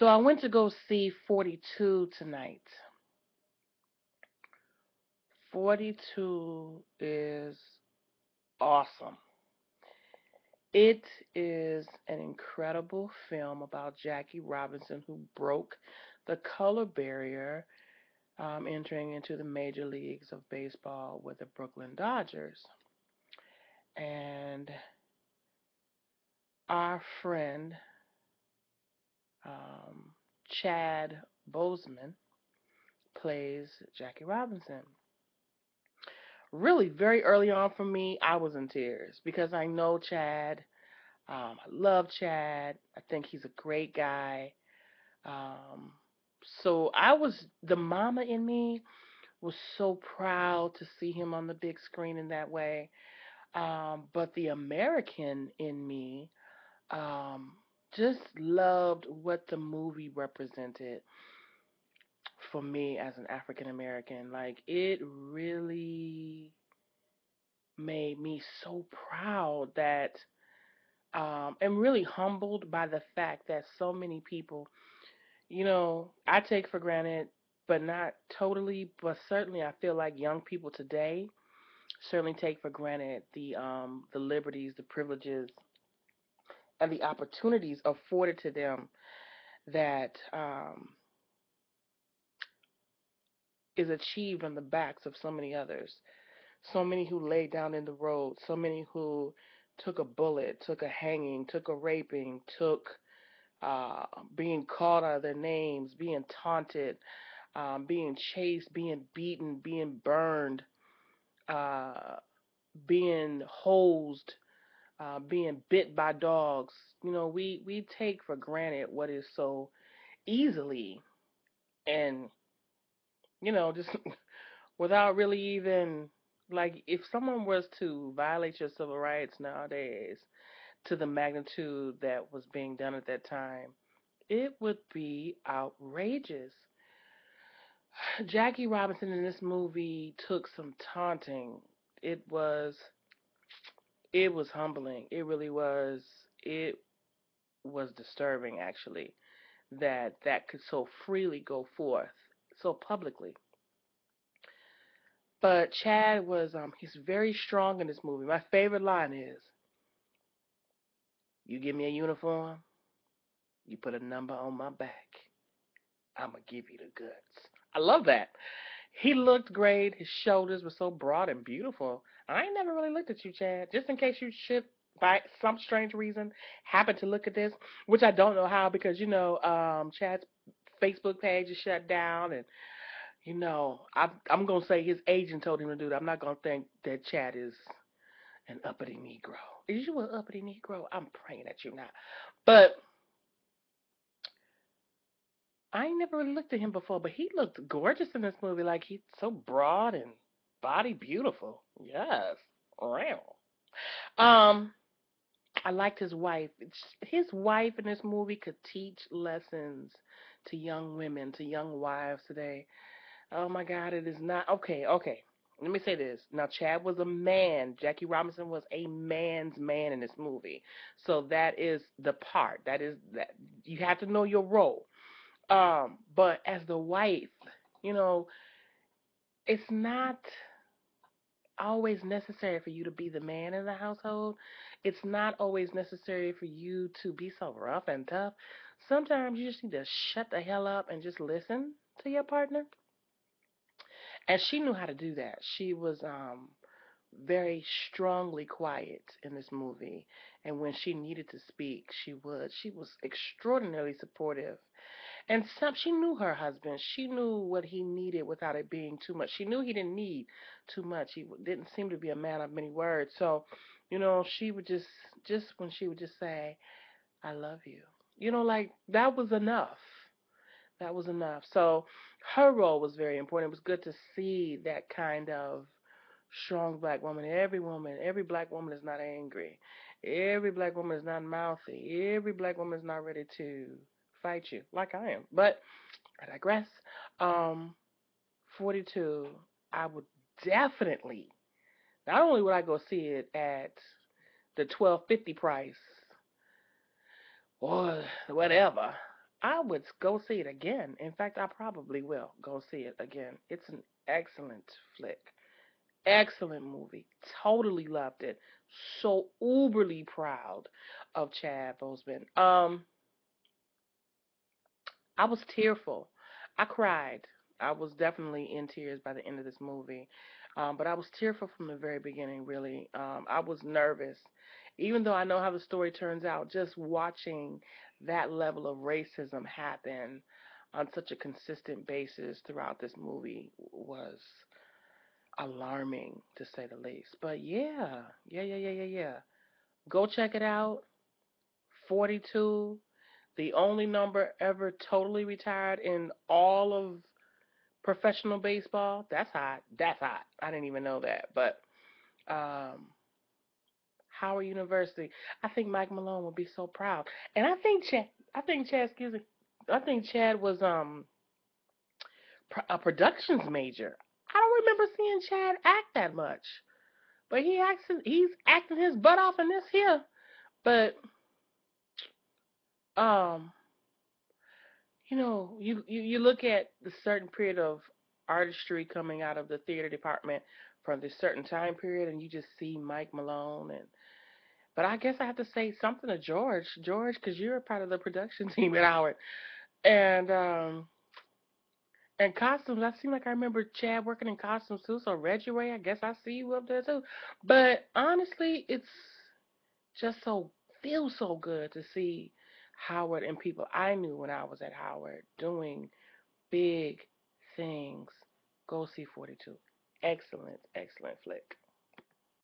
So I went to go see 42 tonight. 42 is awesome. It is an incredible film about Jackie Robinson who broke the color barrier, entering into the major leagues of baseball with the Brooklyn Dodgers. And our friend um, Chad Boseman plays Jackie Robinson. Really, very early on for me, I was in tears because I know Chad. I love Chad. I think he's a great guy. Um, so the mama in me was so proud to see him on the big screen in that way. But the American in me um, just loved what the movie represented for me as an African American. Like, it really made me so proud that, and really humbled by the fact that so many people, I take for granted, but not totally, but certainly I feel like young people today certainly take for granted the liberties, the privileges, and the opportunities afforded to them that is achieved on the backs of so many others. So many who laid down in the road, so many who took a bullet, took a hanging, took a raping, took uh, being called out of their names, being taunted, being chased, being beaten, being burned, uh, being hosed, being bit by dogs. We take for granted what is so easily and, just without really even, like, if someone was to violate your civil rights nowadays to the magnitude that was being done at that time, it would be outrageous. Jackie Robinson in this movie took some taunting. It was it was humbling. It really was. It was disturbing, actually, that could so freely go forth so publicly. But Chad he's very strong in this movie. My favorite line is, "You give me a uniform, you put a number on my back, I'ma give you the goods." I love that. He looked great. His shoulders were so broad and beautiful. I ain't never really looked at you, Chad. Just in case you should, by some strange reason, happen to look at this, which I don't know how because Chad's Facebook page is shut down, and I'm gonna say his agent told him to do that. I'm not gonna think that Chad is an uppity Negro. Is you an uppity Negro? I'm praying that you're not. But I ain't never really looked at him before, but he looked gorgeous in this movie. Like, he's so broad and body beautiful. Yes. Wow. Um, I liked his wife. His wife in this movie could teach lessons to young women, to young wives today. Oh my God, it is not okay. Okay, let me say this. Now, Chad was a man. Jackie Robinson was a man's man in this movie. So that is the part. That is that you have to know your role. But as the wife, you know, it's not always necessary for you to be the man in the household. It's not always necessary for you to be so rough and tough. Sometimes you just need to shut the hell up and just listen to your partner. And she knew how to do that. She was very strongly quiet in this movie, and when she needed to speak, she would. She was extraordinarily supportive. And she knew her husband. She knew what he needed without it being too much. She knew he didn't need too much. He didn't seem to be a man of many words. So, she would just when she would just say, "I love you," like that was enough. That was enough. So her role was very important. It was good to see that kind of strong black woman. Every black woman is not angry. Every black woman is not mouthy. Every black woman is not ready to fight you like I am. But I digress. Um, 42. I would definitely. Not only would I go see it at the 12.50 price or whatever, I would go see it again. In fact, I probably will go see it again. It's an excellent flick. Excellent movie. Totally loved it. So uberly proud of Chad Boseman. I was tearful. I cried. I was definitely in tears by the end of this movie. But I was tearful from the very beginning, really. I was nervous. Even though I know how the story turns out, just watching that level of racism happen on such a consistent basis throughout this movie was alarming, to say the least. But yeah. Go check it out. 42, the only number ever totally retired in all of professional baseball. That's hot. That's hot. I didn't even know that. But um, Howard University. I think Mike Malone would be so proud. And I think Chad. I think Chad. Excuse me. I think Chad was a productions major. I don't remember seeing Chad act that much, but he's acting his butt off in this here. But um, you look at the certain period of artistry coming out of the theater department from this certain time period, and you just see Mike Malone and. But I guess I have to say something to George, because you're a part of the production team at Howard, and costumes. I seem like I remember Chad working in costumes too. So Reggie Ray, I guess I see you up there too. But honestly, it's just feels so good to see Howard and people I knew when I was at Howard doing big things. Go see 42. Excellent, excellent flick.